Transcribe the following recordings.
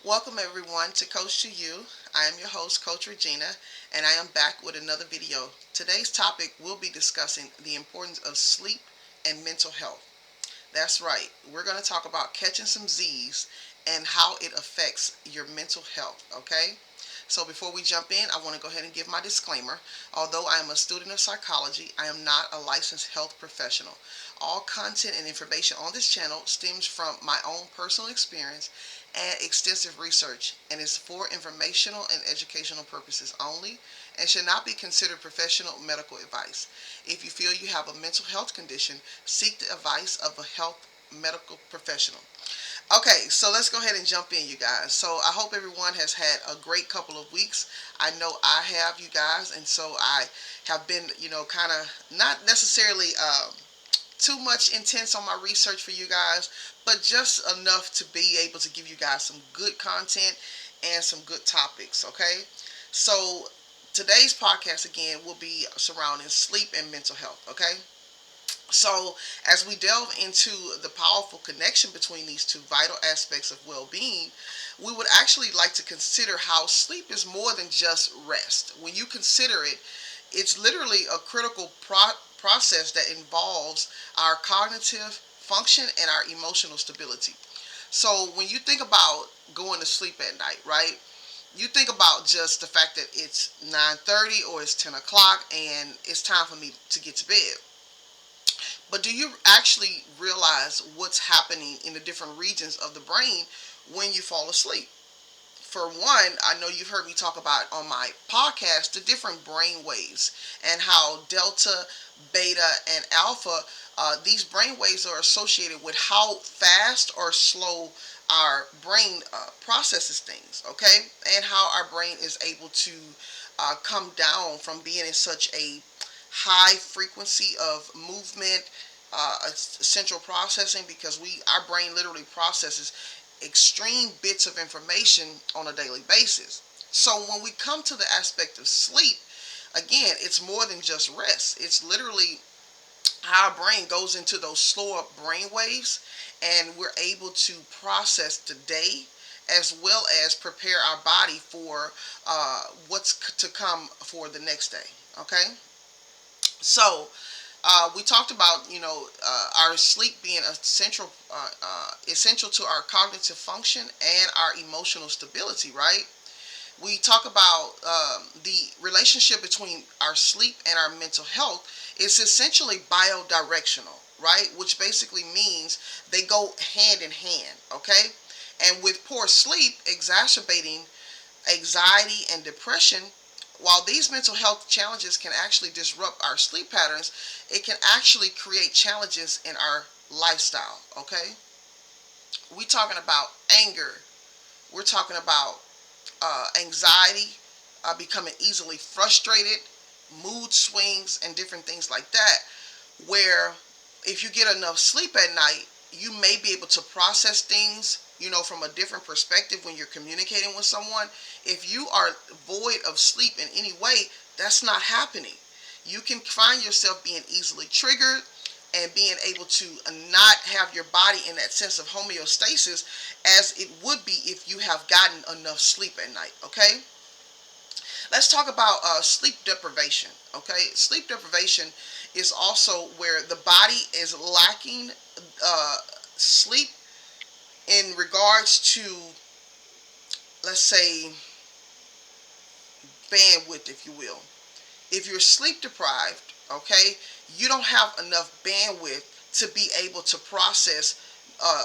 Welcome everyone to Coach to You. I am your host, Coach Regina, and I am back with another video. Today's topic will be discussing the importance of sleep and mental health. That's right, we're going to talk about catching some Z's and how it affects your mental health, okay? So before we jump in, I want to go ahead and give my disclaimer. Although I am a student of psychology, I am not a licensed health professional. All content and information on this channel stems from my own personal experience and extensive research and is for informational and educational purposes only and should not be considered professional medical advice. If you feel you have a mental health condition, seek the advice of a health medical professional. Okay, so let's go ahead and jump in, you guys. So I hope everyone has had a great couple of weeks. I know I have, you guys, and so I have been, kind of not necessarily too much intense on my research for you guys, but just enough to be able to give you guys some good content and some good topics, okay? So today's podcast again will be surrounding sleep and mental health, okay? So, as we delve into the powerful connection between these two vital aspects of well being, we would actually like to consider how sleep is more than just rest. When you consider it, it's literally a critical process that involves our cognitive function and our emotional stability. So, when you think about going to sleep at night, right? You think about just the fact that it's 9:30 or it's 10 o'clock and it's time for me to get to bed. But do you actually realize what's happening in the different regions of the brain when you fall asleep? For one, I know you've heard me talk about on my podcast the different brain waves and how delta, beta, and alpha, these brain waves are associated with how fast or slow our brain processes things, okay? And how our brain is able to come down from being in such a high frequency of movement, central processing, because our brain literally processes extreme bits of information on a daily basis. So when we come to the aspect of sleep, again, it's more than just rest. It's literally how our brain goes into those slower brain waves and we're able to process the day as well as prepare our body for what's to come for the next day. Okay? So, we talked about our sleep being essential to our cognitive function and our emotional stability, right? We talk about the relationship between our sleep and our mental health is essentially bidirectional, right? Which basically means they go hand in hand, okay? And with poor sleep exacerbating anxiety and depression, while these mental health challenges can actually disrupt our sleep patterns, it can actually create challenges in our lifestyle, okay? We're talking about anger. We're talking about anxiety, becoming easily frustrated, mood swings, and different things like that. Where if you get enough sleep at night, you may be able to process things, from a different perspective when you're communicating with someone. If you are void of sleep in any way, that's not happening. You can find yourself being easily triggered and being able to not have your body in that sense of homeostasis as it would be if you have gotten enough sleep at night, okay? Let's talk about sleep deprivation, okay? Sleep deprivation is also where the body is lacking sleep in regards to, let's say, bandwidth, if you will. If you're sleep deprived, okay, you don't have enough bandwidth to be able to process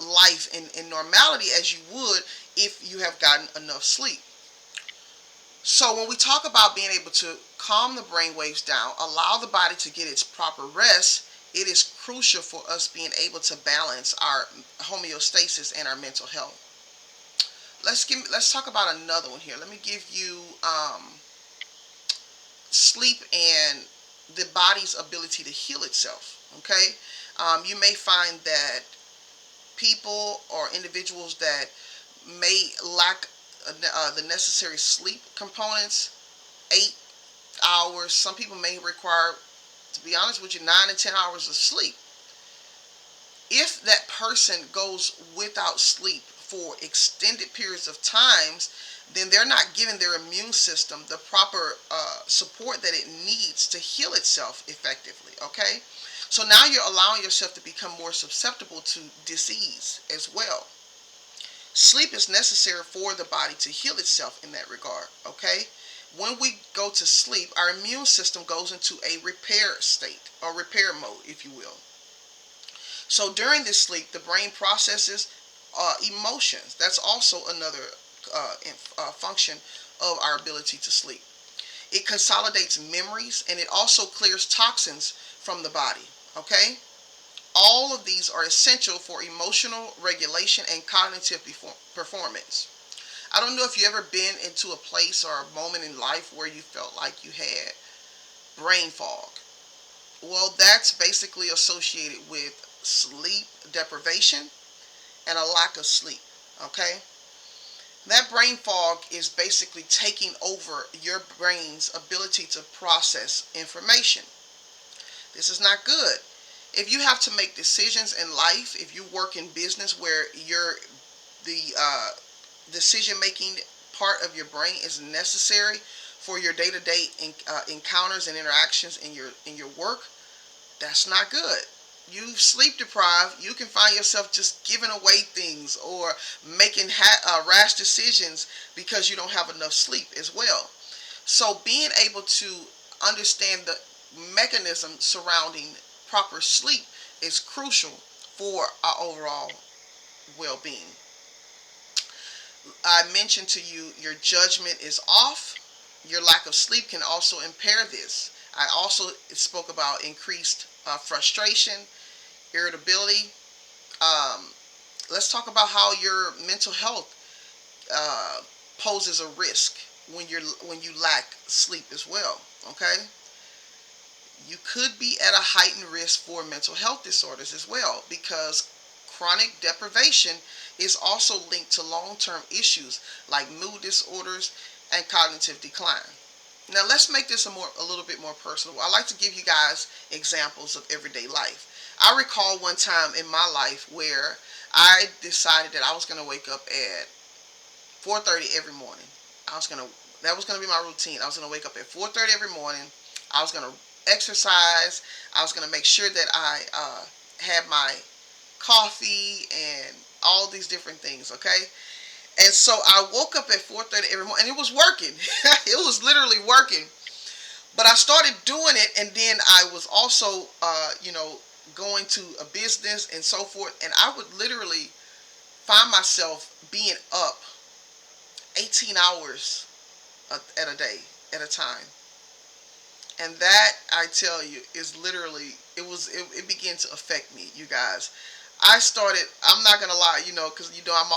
life in normality as you would if you have gotten enough sleep. So when we talk about being able to calm the brain waves down, allow the body to get its proper rest, it is crucial for us being able to balance our homeostasis and our mental health. Let's talk about another one here. Let me give you sleep and the body's ability to heal itself. Okay, you may find that people or individuals that may lack the necessary sleep components, 8 hours. Some people may require, to be honest with you, 9 and 10 hours of sleep. If that person goes without sleep for extended periods of times, then they're not giving their immune system the proper support that it needs to heal itself effectively. Okay, so now you're allowing yourself to become more susceptible to disease as well. Sleep is necessary for the body to heal itself in that regard. Okay, when we go to sleep, our immune system goes into a repair state, or repair mode, if you will. So during this sleep, the brain processes emotions. That's also another function of our ability to sleep. It consolidates memories, and it also clears toxins from the body. Okay? All of these are essential for emotional regulation and cognitive performance. I don't know if you ever been into a place or a moment in life where you felt like you had brain fog. Well, that's basically associated with sleep deprivation and a lack of sleep. Okay? That brain fog is basically taking over your brain's ability to process information. This is not good. If you have to make decisions in life, if you work in business where the decision making part of your brain is necessary for your day-to-day encounters and interactions in your work, that's not good. You sleep deprived, you can find yourself just giving away things or making rash decisions because you don't have enough sleep as well. So being able to understand the mechanism surrounding proper sleep is crucial for our overall well-being. I mentioned to you your judgment is off. Your lack of sleep can also impair this. I also spoke about increased frustration, irritability. Um, let's talk about how your mental health uh, poses a risk when you lack sleep as well. Okay, you could be at a heightened risk for mental health disorders as well, because chronic deprivation is also linked to long-term issues like mood disorders and cognitive decline. Now let's make this a little bit more personal. I like to give you guys examples of everyday life. I recall one time in my life where I decided that I was going to wake up at 4:30 every morning. That was going to be my routine. I was going to wake up at 4:30 every morning. I was going to exercise. I was going to make sure that I had my coffee and all these different things. Okay, and so I woke up at 4:30 every morning, and it was working. It was literally working. But I started doing it, and then I was also, going to a business and so forth, and I would literally find myself being up 18 hours at a day at a time. And that, I tell you, is literally, it began to affect me, you guys. I'm not gonna lie, because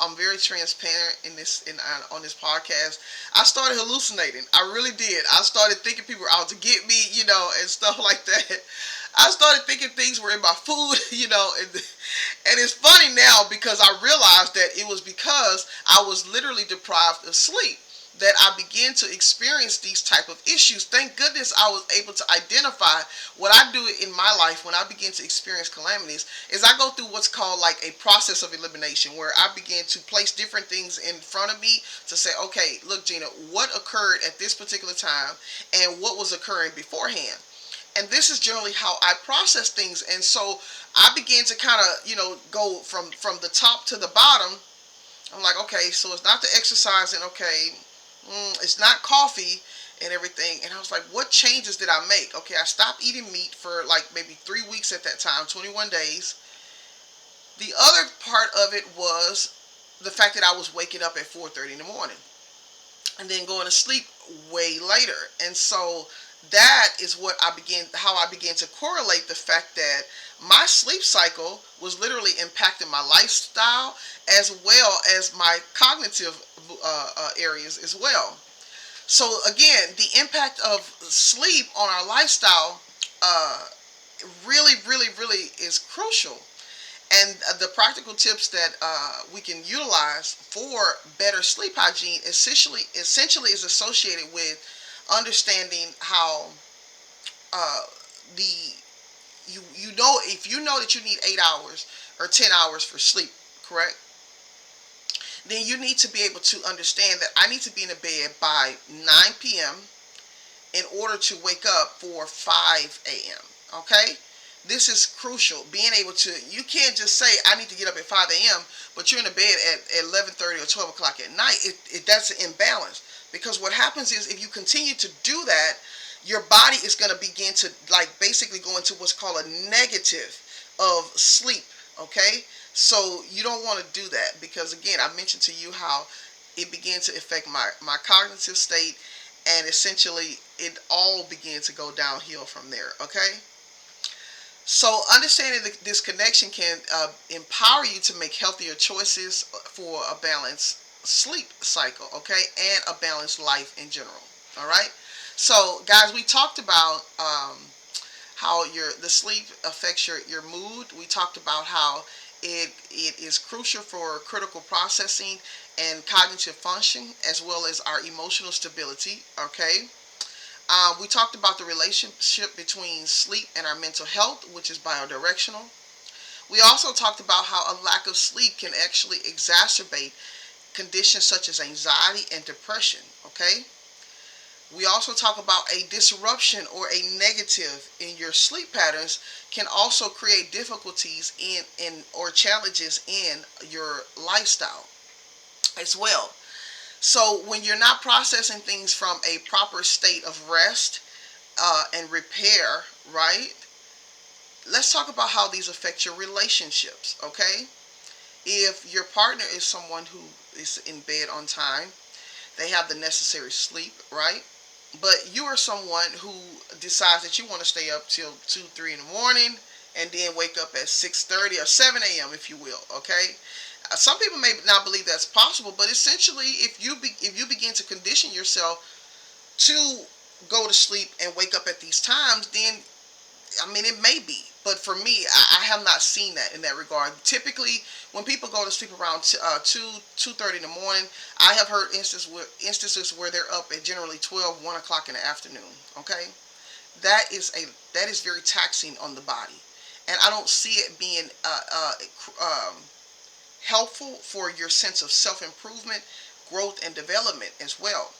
I'm very transparent on this podcast. I started hallucinating. I really did. I started thinking people were out to get me, and stuff like that. I started thinking things were in my food, and it's funny now because I realized that it was because I was literally deprived of sleep that I began to experience these type of issues. Thank goodness I was able to identify what I do in my life when I begin to experience calamities is I go through what's called like a process of elimination, where I begin to place different things in front of me to say, okay, look, Gina, what occurred at this particular time and what was occurring beforehand. And this is generally how I process things. And so I began to kind of, go from the top to the bottom. I'm like, okay, so it's not the exercising, okay, it's not coffee and everything. And I was like, what changes did I make? Okay, I stopped eating meat for like maybe 3 weeks at that time, 21 days. The other part of it was the fact that I was waking up at 4:30 in the morning and then going to sleep way later. And so that is how I began to correlate the fact that my sleep cycle was literally impacting my lifestyle as well as my cognitive areas as well. So again, the impact of sleep on our lifestyle really, really, really is crucial. And the practical tips that we can utilize for better sleep hygiene essentially is associated with understanding how uh, the if you know that you need 8 hours or 10 hours for sleep, correct? then you need to be able to understand that I need to be in the bed by 9 p.m. in order to wake up for 5 a.m. Okay? This is crucial. Being able to, you can't just say, I need to get up at 5 a.m., but you're in the bed at 11:30 or 12 o'clock at night. That's an imbalance. Because what happens is if you continue to do that, your body is going to begin to, like, basically go into what's called a negative of sleep. Okay? So you don't want to do that because, again, I mentioned to you how it began to affect my cognitive state, and essentially it all began to go downhill from there. Okay? So understanding this connection can empower you to make healthier choices for a balanced sleep cycle, okay, and a balanced life in general. All right. So, guys, we talked about how the sleep affects your mood. We talked about how it is crucial for critical processing and cognitive function, as well as our emotional stability. Okay. We talked about the relationship between sleep and our mental health, which is bidirectional. We also talked about how a lack of sleep can actually exacerbate conditions such as anxiety and depression. Okay. We also talk about a disruption or a negative in your sleep patterns can also create difficulties in or challenges in your lifestyle as well. So when you're not processing things from a proper state of rest and repair, right? Let's talk about how these affect your relationships, okay? If your partner is someone who is in bed on time, they have the necessary sleep, right? But you are someone who decides that you want to stay up till 2, 3 in the morning and then wake up at 6:30 or 7 a.m., if you will, okay? Some people may not believe that's possible, but essentially, if you begin to condition yourself to go to sleep and wake up at these times, then I mean it may be. But for me, I have not seen that in that regard. Typically, when people go to sleep around 2:30 in the morning, I have heard instances where they're up at generally 12, 1 o'clock in the afternoon. Okay, that is very taxing on the body, and I don't see it being helpful for your sense of self improvement, growth, and development as well.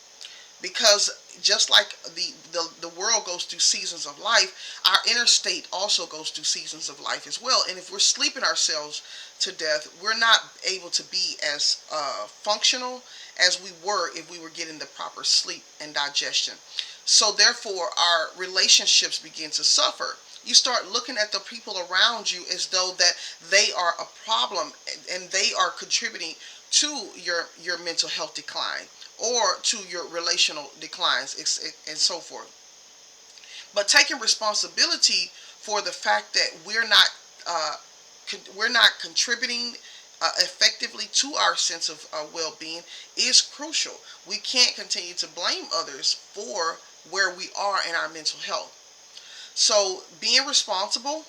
Because just like the world goes through seasons of life, our inner state also goes through seasons of life as well. And if we're sleeping ourselves to death, we're not able to be as functional as we were if we were getting the proper sleep and digestion. So therefore, our relationships begin to suffer. You start looking at the people around you as though that they are a problem and they are contributing to your mental health decline or to your relational declines and so forth. But taking responsibility for the fact that uh, we're not contributing effectively to our sense of well-being is crucial. We can't continue to blame others for where we are in our mental health. So being responsible,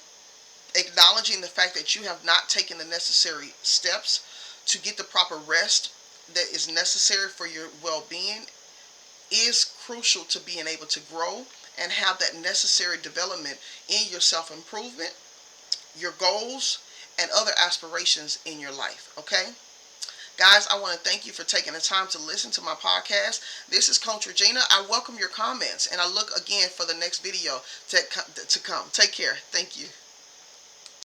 acknowledging the fact that you have not taken the necessary steps to get the proper rest that is necessary for your well-being is crucial to being able to grow and have that necessary development in your self-improvement, your goals, and other aspirations in your life. Okay? Guys, I want to thank you for taking the time to listen to my podcast. This is Coach Regina. I welcome your comments, and I look again for the next video to come. Take care. Thank you.